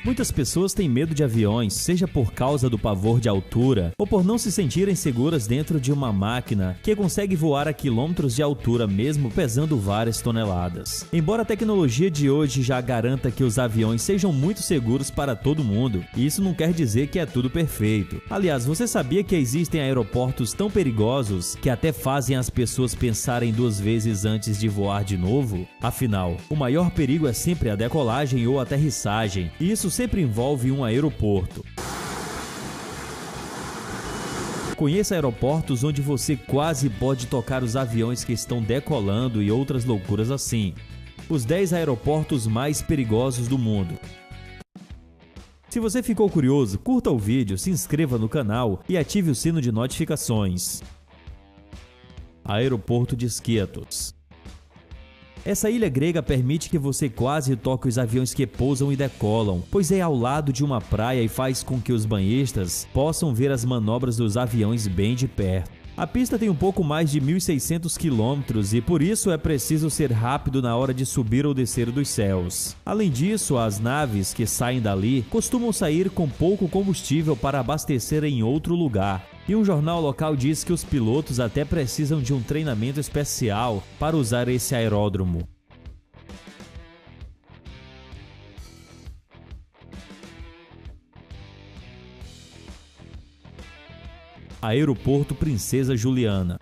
Muitas pessoas têm medo de aviões, seja por causa do pavor de altura ou por não se sentirem seguras dentro de uma máquina que consegue voar a quilômetros de altura mesmo pesando várias toneladas. Embora a tecnologia de hoje já garanta que os aviões sejam muito seguros para todo mundo, isso não quer dizer que é tudo perfeito. Aliás, você sabia que existem aeroportos tão perigosos que até fazem as pessoas pensarem duas vezes antes de voar de novo? Afinal, o maior perigo é sempre a decolagem ou aterrissagem, e isso sempre envolve um aeroporto. Conheça aeroportos onde você quase pode tocar os aviões que estão decolando e outras loucuras assim. Os 10 aeroportos mais perigosos do mundo. Se você ficou curioso, curta o vídeo, se inscreva no canal e ative o sino de notificações. Aeroporto de Skiathos. Essa ilha grega permite que você quase toque os aviões que pousam e decolam, pois é ao lado de uma praia e faz com que os banhistas possam ver as manobras dos aviões bem de perto. A pista tem um pouco mais de 1.600 quilômetros e por isso é preciso ser rápido na hora de subir ou descer dos céus. Além disso, as naves que saem dali costumam sair com pouco combustível para abastecer em outro lugar. E um jornal local diz que os pilotos até precisam de um treinamento especial para usar esse aeródromo. Aeroporto Princesa Juliana.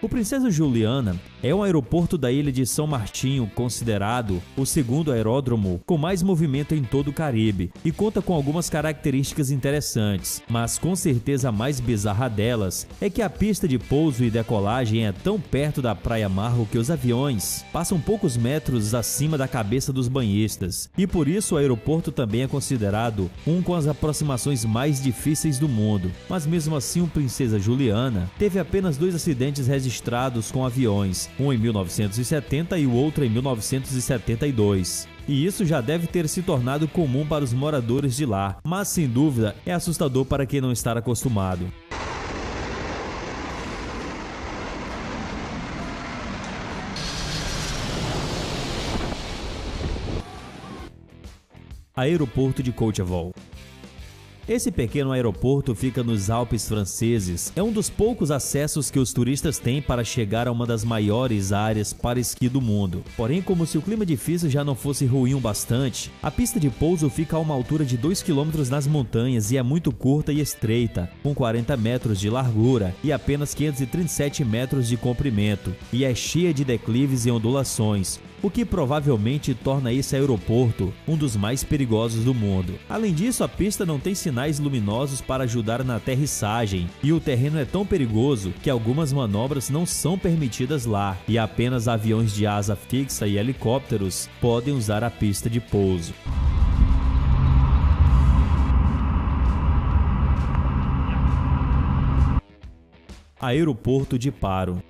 O Princesa Juliana é um aeroporto da ilha de São Martinho, considerado o segundo aeródromo com mais movimento em todo o Caribe e conta com algumas características interessantes, mas com certeza a mais bizarra delas é que a pista de pouso e decolagem é tão perto da Praia Marro que os aviões passam poucos metros acima da cabeça dos banhistas, e por isso o aeroporto também é considerado um com as aproximações mais difíceis do mundo. Mas mesmo assim o Princesa Juliana teve apenas 2 acidentes registrados com aviões, um em 1970 e o outro em 1972. E isso já deve ter se tornado comum para os moradores de lá, mas sem dúvida é assustador para quem não está acostumado. Aeroporto de Courchevel. Esse pequeno aeroporto fica nos Alpes franceses. É um dos poucos acessos que os turistas têm para chegar a uma das maiores áreas para esqui do mundo. Porém, como se o clima difícil já não fosse ruim o bastante, a pista de pouso fica a uma altura de 2 km nas montanhas e é muito curta e estreita, com 40 metros de largura e apenas 537 metros de comprimento, e é cheia de declives e ondulações, o que provavelmente torna esse aeroporto um dos mais perigosos do mundo. Além disso, a pista não tem sinais luminosos para ajudar na aterrissagem, e o terreno é tão perigoso que algumas manobras não são permitidas lá, e apenas aviões de asa fixa e helicópteros podem usar a pista de pouso. Aeroporto de Paro.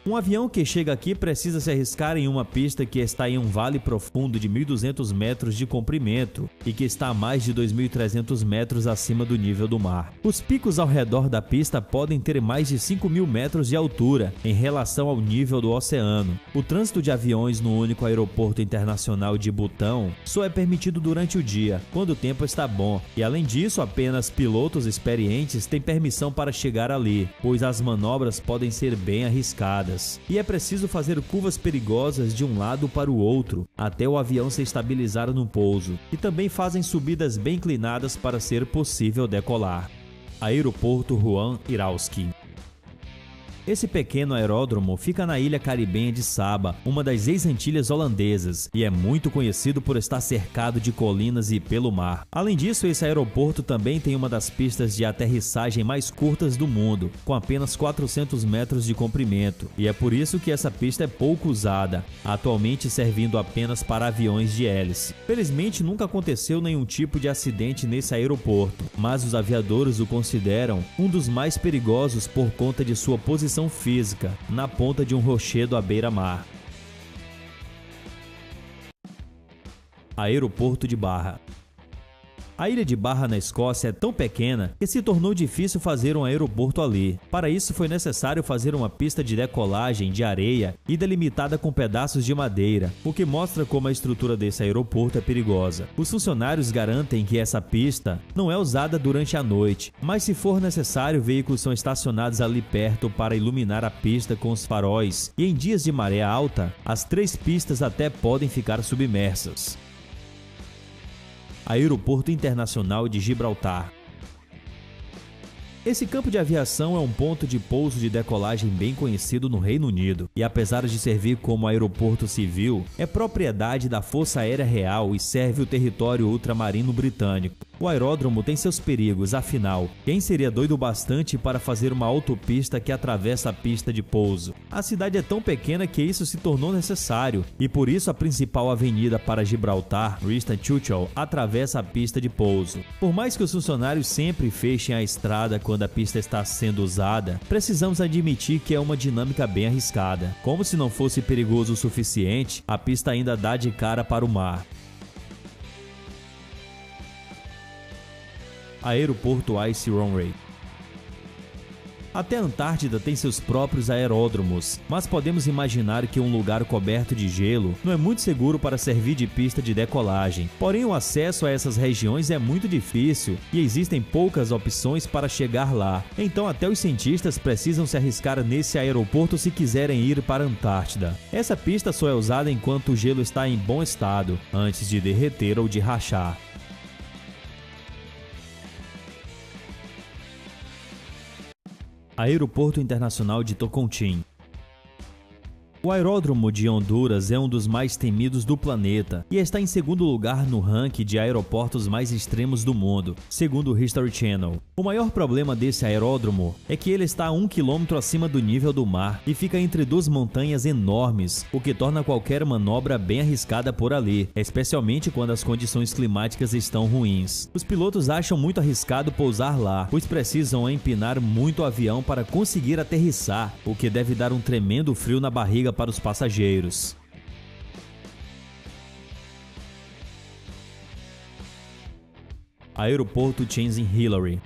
Um avião que chega aqui precisa se arriscar em uma pista que está em um vale profundo de 1.200 metros de comprimento e que está a mais de 2.300 metros acima do nível do mar. Os picos ao redor da pista podem ter mais de 5.000 metros de altura em relação ao nível do oceano. O trânsito de aviões no único aeroporto internacional de Butão só é permitido durante o dia, quando o tempo está bom, e além disso, apenas pilotos experientes têm permissão para chegar ali, pois as manobras podem ser bem arriscadas. E é preciso fazer curvas perigosas de um lado para o outro, até o avião se estabilizar no pouso, e também fazem subidas bem inclinadas para ser possível decolar. Aeroporto Juan Hirauski. Esse pequeno aeródromo fica na ilha caribenha de Saba, uma das ex-Antilhas holandesas, e é muito conhecido por estar cercado de colinas e pelo mar. Além disso, esse aeroporto também tem uma das pistas de aterrissagem mais curtas do mundo, com apenas 400 metros de comprimento, e é por isso que essa pista é pouco usada, atualmente servindo apenas para aviões de hélice. Felizmente, nunca aconteceu nenhum tipo de acidente nesse aeroporto, mas os aviadores o consideram um dos mais perigosos por conta de sua posição física na ponta de um rochedo à beira-mar. Aeroporto de Barra. A ilha de Barra, na Escócia, é tão pequena que se tornou difícil fazer um aeroporto ali. Para isso, foi necessário fazer uma pista de decolagem de areia e delimitada com pedaços de madeira, o que mostra como a estrutura desse aeroporto é perigosa. Os funcionários garantem que essa pista não é usada durante a noite, mas se for necessário, veículos são estacionados ali perto para iluminar a pista com os faróis, e em dias de maré alta, as 3 pistas até podem ficar submersas. Aeroporto Internacional de Gibraltar. Esse campo de aviação é um ponto de pouso de decolagem bem conhecido no Reino Unido e, apesar de servir como aeroporto civil, é propriedade da Força Aérea Real e serve o território ultramarino britânico. O aeródromo tem seus perigos, afinal, quem seria doido bastante para fazer uma autopista que atravessa a pista de pouso? A cidade é tão pequena que isso se tornou necessário, e por isso a principal avenida para Gibraltar, Winston Churchill, atravessa a pista de pouso. Por mais que os funcionários sempre fechem a estrada quando a pista está sendo usada, precisamos admitir que é uma dinâmica bem arriscada. Como se não fosse perigoso o suficiente, a pista ainda dá de cara para o mar. Aeroporto Ice Runway. Até a Antártida tem seus próprios aeródromos, mas podemos imaginar que um lugar coberto de gelo não é muito seguro para servir de pista de decolagem. Porém, o acesso a essas regiões é muito difícil e existem poucas opções para chegar lá. Então, até os cientistas precisam se arriscar nesse aeroporto se quiserem ir para a Antártida. Essa pista só é usada enquanto o gelo está em bom estado, antes de derreter ou de rachar. Aeroporto Internacional de Tocantins. O aeródromo de Honduras é um dos mais temidos do planeta e está em segundo lugar no ranking de aeroportos mais extremos do mundo, segundo o History Channel. O maior problema desse aeródromo é que ele está a 1 km acima do nível do mar e fica entre 2 montanhas enormes, o que torna qualquer manobra bem arriscada por ali, especialmente quando as condições climáticas estão ruins. Os pilotos acham muito arriscado pousar lá, pois precisam empinar muito o avião para conseguir aterrissar, o que deve dar um tremendo frio na barriga para os passageiros. Aeroporto Tenzin Hillary.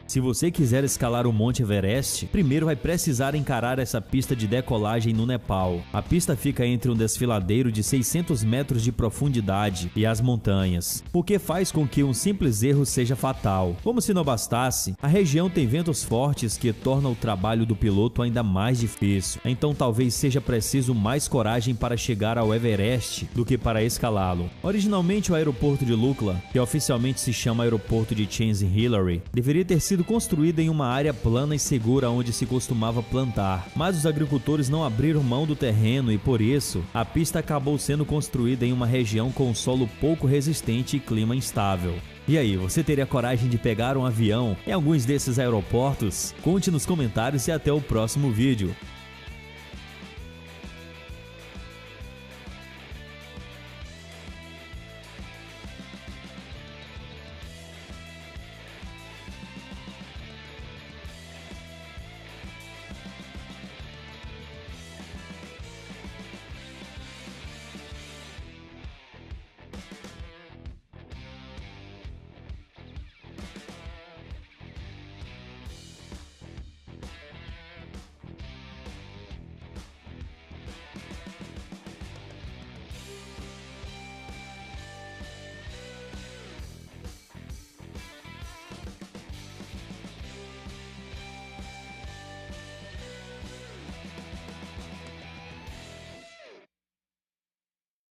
Se você quiser escalar o Monte Everest, primeiro vai precisar encarar essa pista de decolagem no Nepal. A pista fica entre um desfiladeiro de 600 metros de profundidade e as montanhas, o que faz com que um simples erro seja fatal. Como se não bastasse, a região tem ventos fortes que tornam o trabalho do piloto ainda mais difícil, então talvez seja preciso mais coragem para chegar ao Everest do que para escalá-lo. Originalmente, o aeroporto de Lukla, que oficialmente se chama Aeroporto de Tenzin Hillary, deveria ter sido construída em uma área plana e segura onde se costumava plantar, mas os agricultores não abriram mão do terreno e por isso a pista acabou sendo construída em uma região com solo pouco resistente e clima instável. E aí, você teria coragem de pegar um avião em alguns desses aeroportos? Conte nos comentários e até o próximo vídeo.